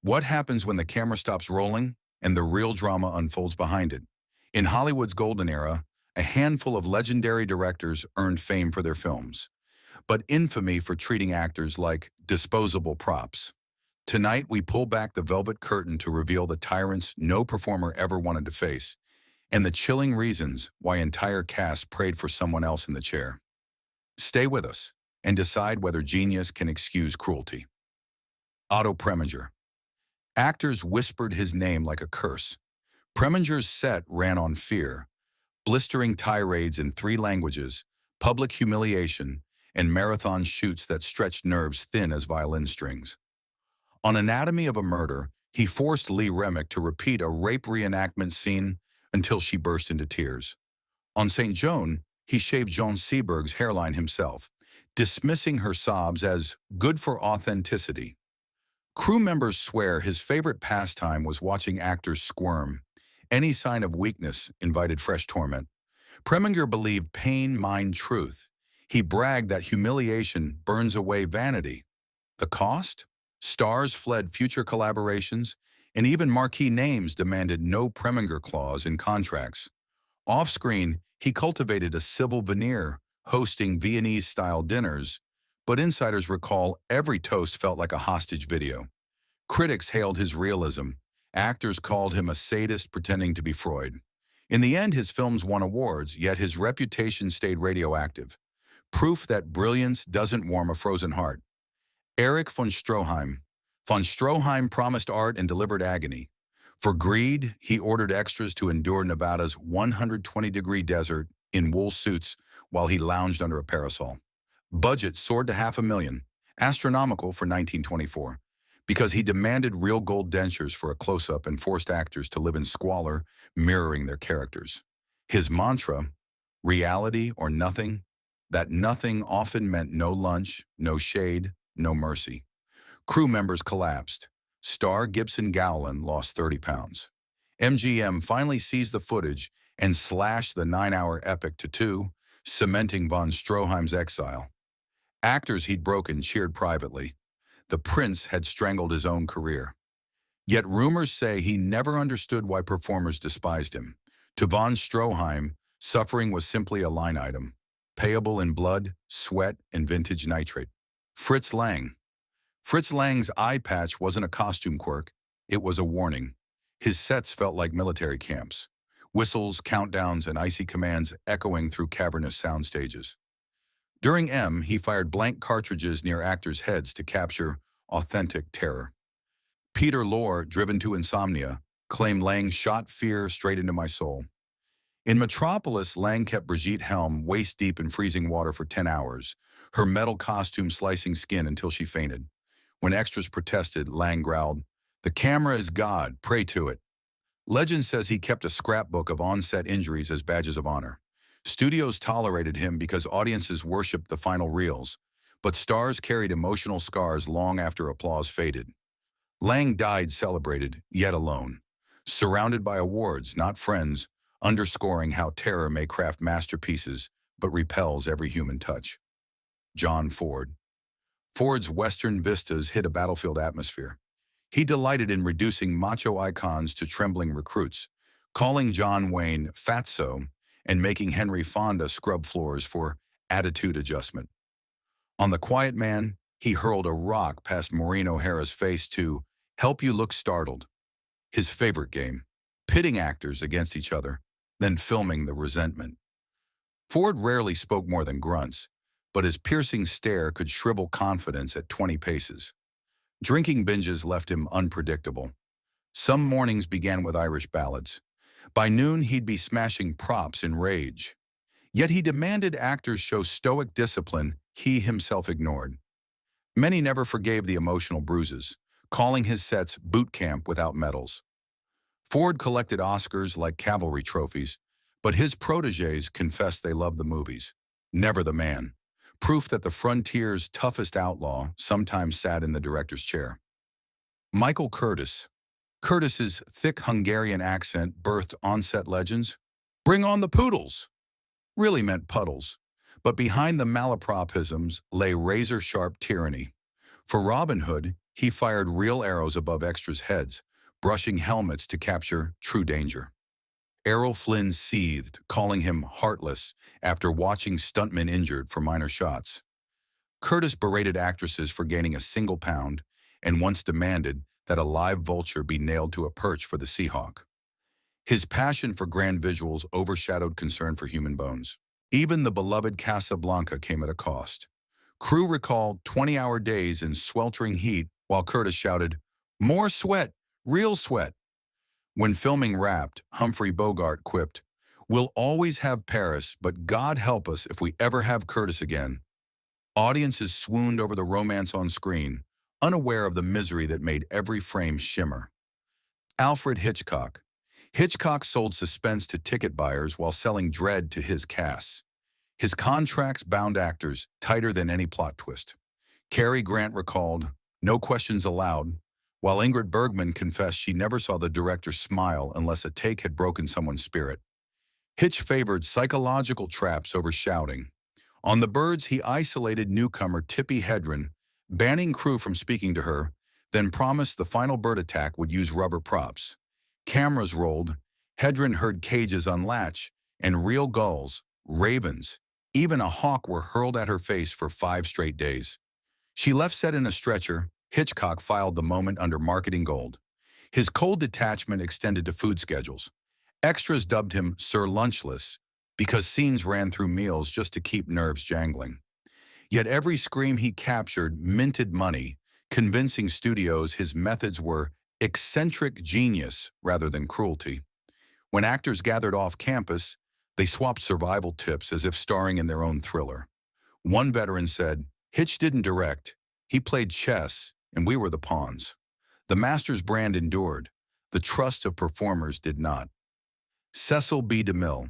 What happens when the camera stops rolling and the real drama unfolds behind it? In Hollywood's golden era, a handful of legendary directors earned fame for their films, but infamy for treating actors like disposable props. Tonight, we pull back the velvet curtain to reveal the tyrants no performer ever wanted to face, and the chilling reasons why entire casts prayed for someone else in the chair. Stay with us and decide whether genius can excuse cruelty. Otto Preminger. Actors whispered his name like a curse. Preminger's set ran on fear, blistering tirades in 3 languages, public humiliation, and marathon shoots that stretched nerves thin as violin strings. On Anatomy of a Murder, he forced Lee Remick to repeat a rape reenactment scene until she burst into tears. On St. Joan, he shaved Jean Seberg's hairline himself, dismissing her sobs as good for authenticity. Crew members swear his favorite pastime was watching actors squirm. Any sign of weakness invited fresh torment. Preminger believed pain mined truth. He bragged that humiliation burns away vanity. The cost? Stars fled future collaborations, and even marquee names demanded no Preminger clause in contracts. Off-screen, he cultivated a civil veneer, hosting Viennese-style dinners, but insiders recall every toast felt like a hostage video. Critics hailed his realism. Actors called him a sadist pretending to be Freud. In the end, his films won awards, yet his reputation stayed radioactive. Proof that brilliance doesn't warm a frozen heart. Erich von Stroheim. Von Stroheim promised art and delivered agony. For greed, he ordered extras to endure Nevada's 120-degree desert in wool suits while he lounged under a parasol. Budget soared to $500,000, astronomical for 1924, because he demanded real gold dentures for a close-up and forced actors to live in squalor, mirroring their characters. His mantra, reality or nothing, that nothing often meant no lunch, no shade, no mercy. Crew members collapsed. Star Gibson Gowland lost 30 pounds. MGM finally seized the footage and slashed the 9-hour epic to 2, cementing von Stroheim's exile. Actors he'd broken cheered privately. The prince had strangled his own career. Yet rumors say he never understood why performers despised him. To von Stroheim, suffering was simply a line item, payable in blood, sweat, and vintage nitrate. Fritz Lang. Fritz Lang's eye patch wasn't a costume quirk, it was a warning. His sets felt like military camps. Whistles, countdowns, and icy commands echoing through cavernous sound stages. During M, he fired blank cartridges near actors' heads to capture authentic terror. Peter Lorre, driven to insomnia, claimed Lang shot fear straight into my soul. In Metropolis, Lang kept Brigitte Helm waist-deep in freezing water for 10 hours, her metal costume slicing skin until she fainted. When extras protested, Lang growled, "The camera is God, pray to it." Legend says he kept a scrapbook of on-set injuries as badges of honor. Studios tolerated him because audiences worshipped the final reels, but stars carried emotional scars long after applause faded. Lang died celebrated, yet alone, surrounded by awards, not friends, underscoring how terror may craft masterpieces but repels every human touch. John Ford. Ford's Western vistas hid a battlefield atmosphere. He delighted in reducing macho icons to trembling recruits, calling John Wayne fatso and making Henry Fonda scrub floors for attitude adjustment. On The Quiet Man, he hurled a rock past Maureen O'Hara's face to help you look startled. His favorite game, pitting actors against each other, then filming the resentment. Ford rarely spoke more than grunts, but his piercing stare could shrivel confidence at 20 paces. Drinking binges left him unpredictable. Some mornings began with Irish ballads. By noon, he'd be smashing props in rage. Yet he demanded actors show stoic discipline he himself ignored. Many never forgave the emotional bruises, calling his sets boot camp without medals. Ford collected Oscars like cavalry trophies, but his protégés confessed they loved the movies, never the man. Proof that the frontier's toughest outlaw sometimes sat in the director's chair. Michael Curtiz. Curtiz's thick Hungarian accent birthed on-set legends. "Bring on the poodles!" really meant puddles, but behind the malapropisms lay razor-sharp tyranny. For Robin Hood, he fired real arrows above extras' heads, brushing helmets to capture true danger. Errol Flynn seethed, calling him heartless after watching stuntmen injured for minor shots. Curtis berated actresses for gaining a single pound and once demanded that a live vulture be nailed to a perch for the Seahawk. His passion for grand visuals overshadowed concern for human bones. Even the beloved Casablanca came at a cost. Crew recalled 20-hour days in sweltering heat while Curtis shouted, "More sweat, real sweat." When filming wrapped, Humphrey Bogart quipped, "We'll always have Paris, but God help us if we ever have Curtis again." Audiences swooned over the romance on screen, unaware of the misery that made every frame shimmer. Alfred Hitchcock. Hitchcock sold suspense to ticket buyers while selling dread to his casts. His contracts bound actors tighter than any plot twist. Cary Grant recalled, "No questions allowed," while Ingrid Bergman confessed she never saw the director smile unless a take had broken someone's spirit. Hitch favored psychological traps over shouting. On The Birds, he isolated newcomer Tippi Hedren, banning crew from speaking to her, then promised the final bird attack would use rubber props. Cameras rolled, Hedren heard cages unlatch, and real gulls, ravens, even a hawk were hurled at her face for 5 straight days. She left set in a stretcher. Hitchcock filed the moment under marketing gold. His cold detachment extended to food schedules. Extras dubbed him Sir Lunchless because scenes ran through meals just to keep nerves jangling. Yet every scream he captured minted money, convincing studios his methods were eccentric genius rather than cruelty. When actors gathered off campus, they swapped survival tips as if starring in their own thriller. One veteran said, "Hitch didn't direct. He played chess, and we were the pawns." The master's brand endured. The trust of performers did not. Cecil B. DeMille.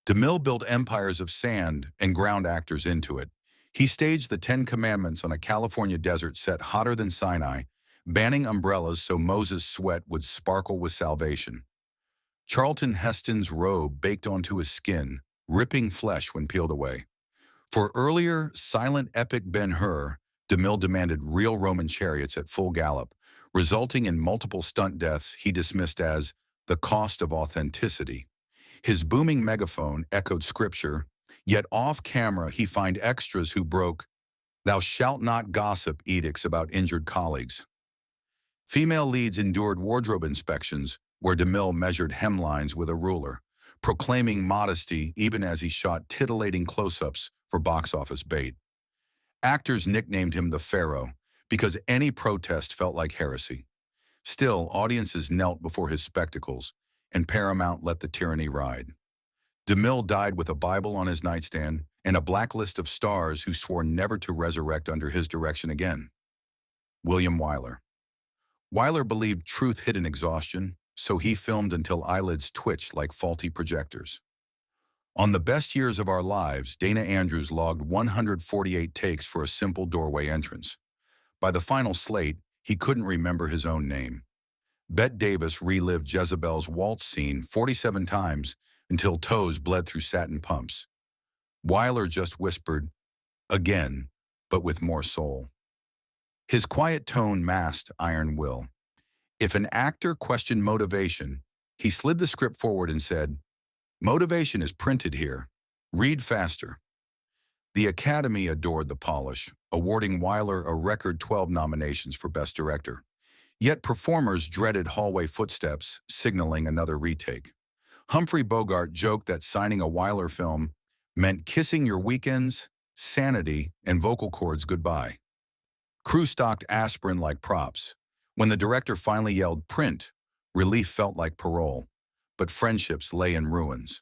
DeMille built empires of sand and ground actors into it. He staged the 10 Commandments on a California desert set hotter than Sinai, banning umbrellas so Moses' sweat would sparkle with salvation. Charlton Heston's robe baked onto his skin, ripping flesh when peeled away. For earlier, silent epic Ben-Hur, DeMille demanded real Roman chariots at full gallop, resulting in multiple stunt deaths he dismissed as the cost of authenticity. His booming megaphone echoed scripture, yet off-camera he found extras who broke "Thou shalt not gossip" edicts about injured colleagues. Female leads endured wardrobe inspections where DeMille measured hemlines with a ruler, proclaiming modesty even as he shot titillating close-ups for box office bait. Actors nicknamed him the Pharaoh because any protest felt like heresy. Still, audiences knelt before his spectacles, and Paramount let the tyranny ride. DeMille died with a Bible on his nightstand and a blacklist of stars who swore never to resurrect under his direction again. William Wyler. Wyler believed truth hid in exhaustion, so he filmed until eyelids twitched like faulty projectors. On The Best Years of Our Lives, Dana Andrews logged 148 takes for a simple doorway entrance. By the final slate, he couldn't remember his own name. Bette Davis relived Jezebel's waltz scene 47 times until toes bled through satin pumps. Wyler just whispered, "Again," but with more soul. His quiet tone masked iron will. If an actor questioned motivation, he slid the script forward and said, "Motivation is printed here. Read faster." The Academy adored the polish, awarding Wyler a record 12 nominations for Best Director. Yet performers dreaded hallway footsteps, signaling another retake. Humphrey Bogart joked that signing a Wyler film meant kissing your weekends, sanity, and vocal cords goodbye. Crew stocked aspirin like props. When the director finally yelled "print," relief felt like parole, but friendships lay in ruins.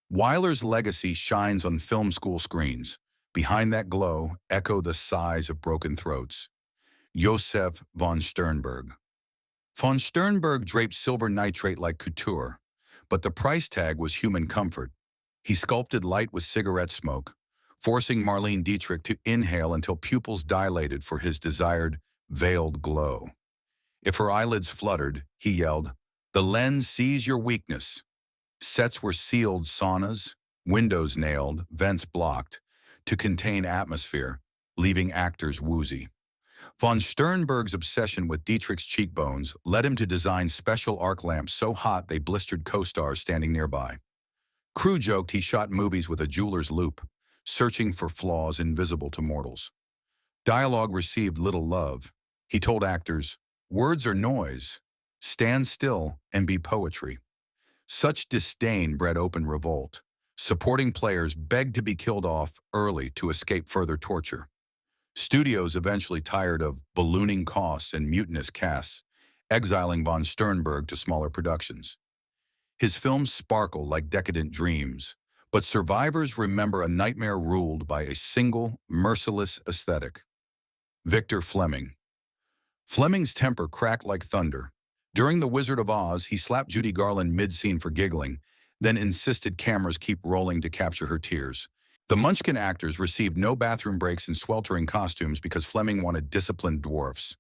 Wyler's legacy shines on film school screens. Behind that glow echo the sighs of broken throats. Josef von Sternberg. Von Sternberg draped silver nitrate like couture, but the price tag was human comfort. He sculpted light with cigarette smoke, forcing Marlene Dietrich to inhale until pupils dilated for his desired veiled glow. If her eyelids fluttered, he yelled, "The lens sees your weakness." Sets were sealed saunas, windows nailed, vents blocked, to contain atmosphere, leaving actors woozy. Von Sternberg's obsession with Dietrich's cheekbones led him to design special arc lamps so hot they blistered co-stars standing nearby. Crew joked he shot movies with a jeweler's loupe, searching for flaws invisible to mortals. Dialogue received little love. He told actors, "Words are noise. Stand still and be poetry." Such disdain bred open revolt. Supporting players begged to be killed off early to escape further torture. Studios eventually tired of ballooning costs and mutinous casts, exiling von Sternberg to smaller productions. His films sparkle like decadent dreams, but survivors remember a nightmare ruled by a single, merciless aesthetic. Victor Fleming. Fleming's temper cracked like thunder. During The Wizard of Oz, he slapped Judy Garland mid-scene for giggling, then insisted cameras keep rolling to capture her tears. The Munchkin actors received no bathroom breaks in sweltering costumes because Fleming wanted disciplined dwarfs.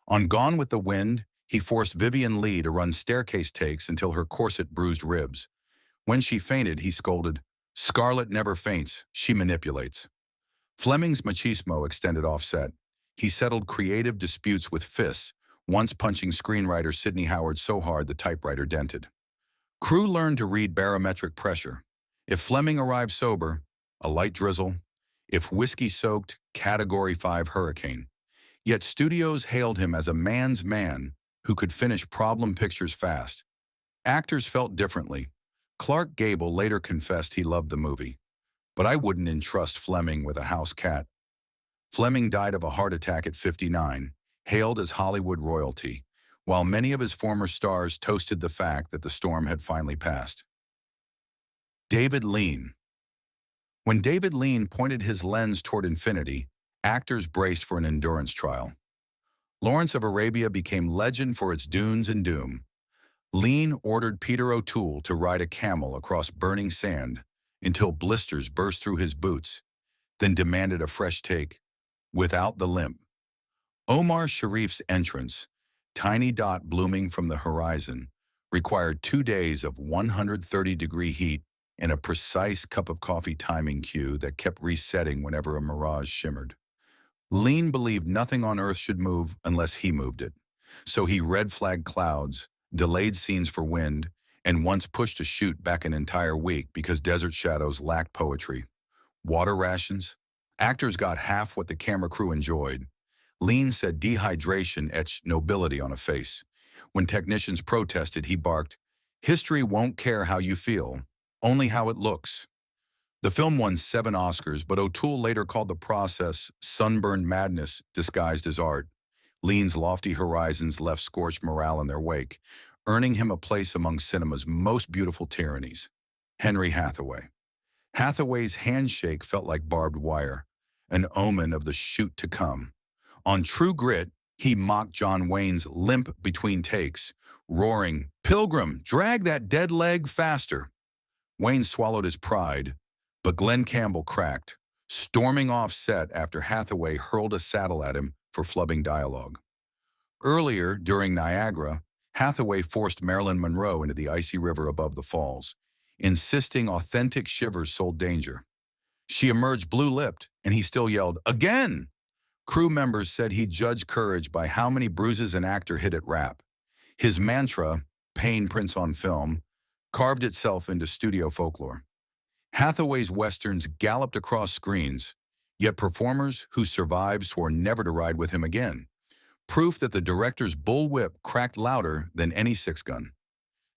On Gone with the Wind, he forced Vivien Leigh to run staircase takes until her corset bruised ribs. When she fainted, he scolded, "Scarlett never faints, she manipulates." Fleming's machismo extended offset. He settled creative disputes with fists, once punching screenwriter Sidney Howard so hard the typewriter dented. Crew learned to read barometric pressure. If Fleming arrived sober, a light drizzle. If whiskey-soaked, Category 5 hurricane. Yet studios hailed him as a man's man who could finish problem pictures fast. Actors felt differently. Clark Gable later confessed he loved the movie. "But I wouldn't entrust Fleming with a house cat." Fleming died of a heart attack at 59, hailed as Hollywood royalty, while many of his former stars toasted the fact that the storm had finally passed. David Lean. When David Lean pointed his lens toward infinity, actors braced for an endurance trial. Lawrence of Arabia became legend for its dunes and doom. Lean ordered Peter O'Toole to ride a camel across burning sand until blisters burst through his boots, then demanded a fresh take, without the limp. Omar Sharif's entrance, tiny dot blooming from the horizon, required 2 days of 130-degree heat and a precise cup of coffee timing cue that kept resetting whenever a mirage shimmered. Lean believed nothing on Earth should move unless he moved it. So he red-flagged clouds, delayed scenes for wind, and once pushed a shoot back an entire week because Desert Shadows lacked poetry. Water rations? Actors got half what the camera crew enjoyed. Lean said dehydration etched nobility on a face. When technicians protested, he barked, "History won't care how you feel, only how it looks." The film won 7 Oscars, but O'Toole later called the process sunburned madness disguised as art. Lean's lofty horizons left scorched morale in their wake, earning him a place among cinema's most beautiful tyrannies. Henry Hathaway. Hathaway's handshake felt like barbed wire, an omen of the shoot to come. On True Grit, he mocked John Wayne's limp between takes, roaring, "Pilgrim, drag that dead leg faster." Wayne swallowed his pride, but Glenn Campbell cracked, storming off set after Hathaway hurled a saddle at him for flubbing dialogue. Earlier, during Niagara, Hathaway forced Marilyn Monroe into the icy river above the falls, insisting authentic shivers sold danger. She emerged blue-lipped, and he still yelled, "Again!" Crew members said he judged courage by how many bruises an actor hit at rap. His mantra, "Pain prints on film," carved itself into studio folklore. Hathaway's westerns galloped across screens, yet performers who survived swore never to ride with him again. Proof that the director's bullwhip cracked louder than any six-gun.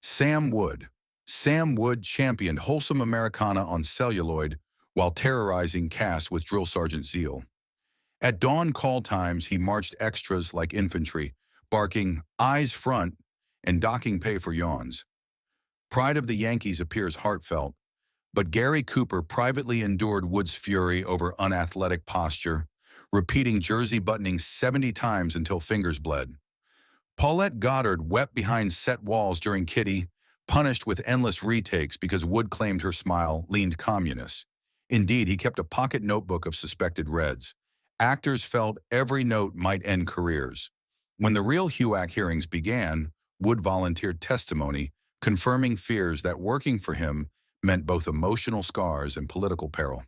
Sam Wood. Sam Wood championed wholesome Americana on celluloid while terrorizing casts with drill sergeant zeal. At dawn call times, he marched extras like infantry, barking, "Eyes front," and docking pay for yawns. Pride of the Yankees appears heartfelt, but Gary Cooper privately endured Wood's fury over unathletic posture, repeating jersey buttoning 70 times until fingers bled. Paulette Goddard wept behind set walls during Kitty, punished with endless retakes because Wood claimed her smile leaned communist. Indeed, he kept a pocket notebook of suspected Reds. Actors felt every note might end careers. When the real HUAC hearings began, Wood volunteered testimony, confirming fears that working for him meant both emotional scars and political peril.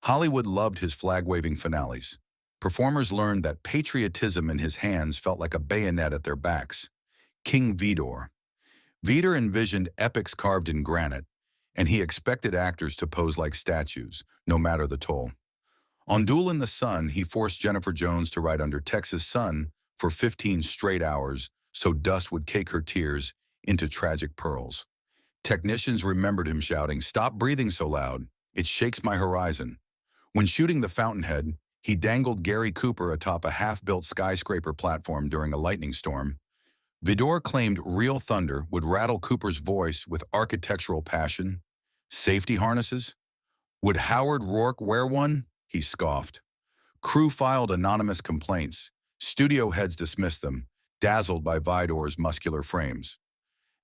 Hollywood loved his flag-waving finales. performers learned that patriotism in his hands felt like a bayonet at their backs. King Vidor. Vidor envisioned epics carved in granite, and he expected actors to pose like statues, no matter the toll. On Duel in the Sun, he forced Jennifer Jones to ride under Texas sun for 15 straight hours so dust would cake her tears into tragic pearls. Technicians remembered him shouting, "Stop breathing so loud. It shakes my horizon." When shooting the Fountainhead, he dangled Gary Cooper atop a half-built skyscraper platform during a lightning storm. Vidor claimed real thunder would rattle Cooper's voice with architectural passion. Safety harnesses? Would Howard Rourke wear one? He scoffed. Crew filed anonymous complaints. Studio heads dismissed them, dazzled by Vidor's muscular frames.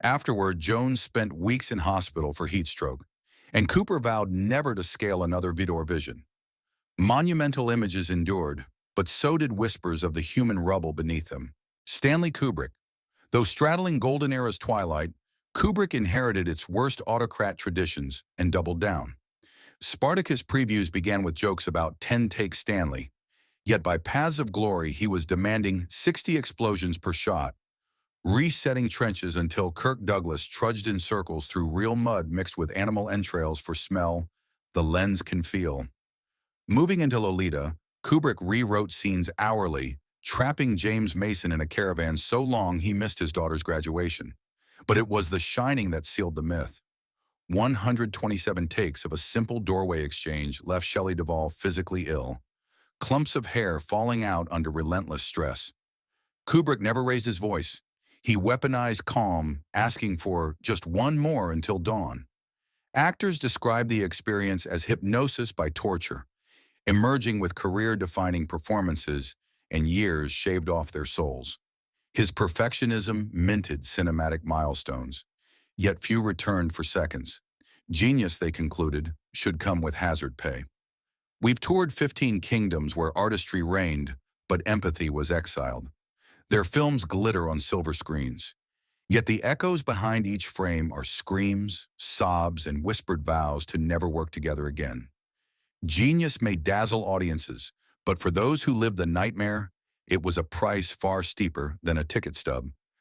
Afterward, Jones spent weeks in hospital for heat stroke, and Cooper vowed never to scale another Vidor vision. Monumental images endured, but so did whispers of the human rubble beneath them. Stanley Kubrick. Though straddling Golden Era's twilight, Kubrick inherited its worst autocrat traditions and doubled down. Spartacus previews began with jokes about 10-take Stanley, yet by Paths of Glory he was demanding 60 explosions per shot, resetting trenches until Kirk Douglas trudged in circles through real mud mixed with animal entrails for smell the lens can feel. Moving into Lolita, Kubrick rewrote scenes hourly, trapping James Mason in a caravan so long he missed his daughter's graduation. But it was The Shining that sealed the myth. 127 takes of a simple doorway exchange left Shelley Duvall physically ill, clumps of hair falling out under relentless stress. Kubrick never raised his voice. He weaponized calm, asking for just one more until dawn. Actors described the experience as hypnosis by torture, emerging with career-defining performances and years shaved off their souls. His perfectionism minted cinematic milestones, yet few returned for seconds. Genius, they concluded, should come with hazard pay. We've toured 15 kingdoms where artistry reigned, but empathy was exiled. Their films glitter on silver screens, yet the echoes behind each frame are screams, sobs, and whispered vows to never work together again. Genius may dazzle audiences, but for those who lived the nightmare, it was a price far steeper than a ticket stub.